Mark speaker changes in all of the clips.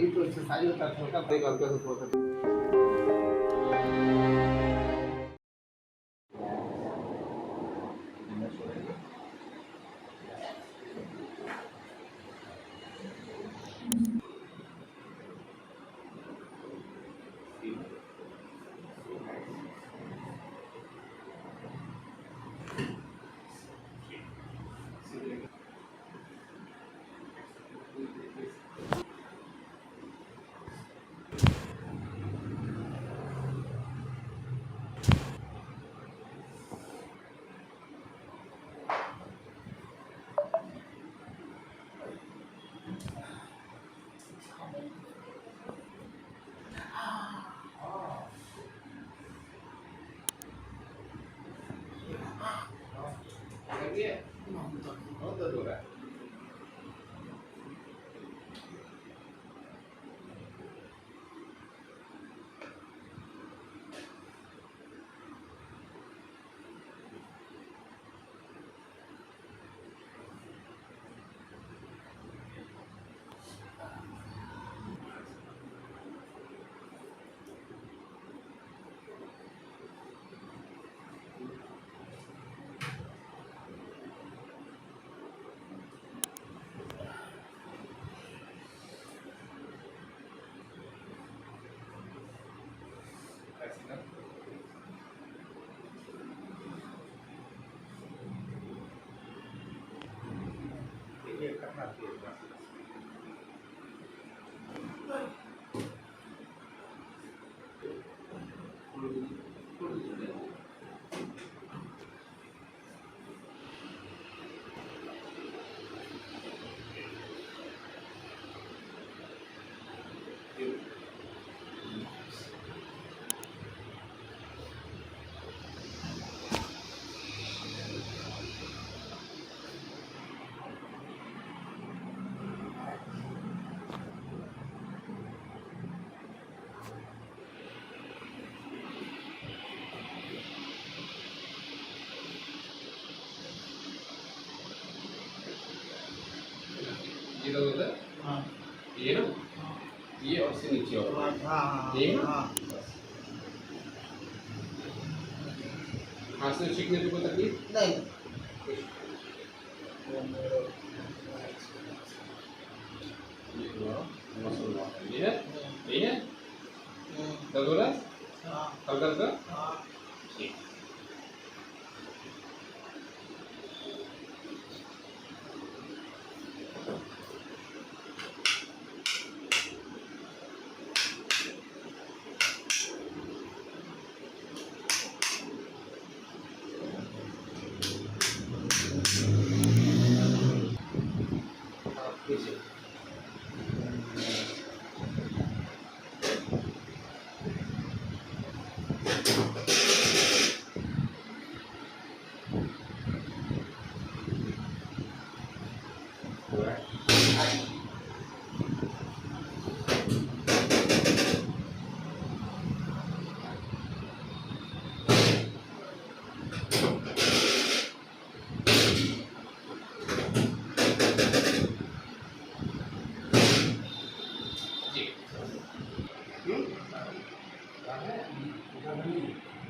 Speaker 1: ये तो एक्सरसाइज होता है छोटा ब्रेक हल्का सा थोड़ा सा बहुत दर्द हो रहा है। ये करना चाहिए। ये तो उधर हाँ ये ना ये और से नीचे और हाँ ये ना हाथ से छींकने पे कोई तकलीफ नहीं ये है दर्द हो रहा है हल्का हल्का ठीक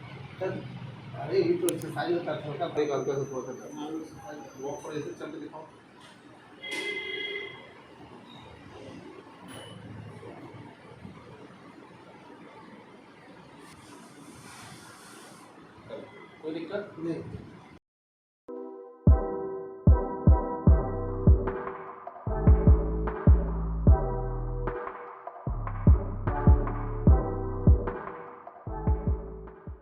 Speaker 1: अरे ये तो एक्सरसाइज होता है छोटा ब्रेक हल्का सा थोड़ा सा वॉक पर ऐसे चल के दिखाओ। कोई दिक्कत नहीं।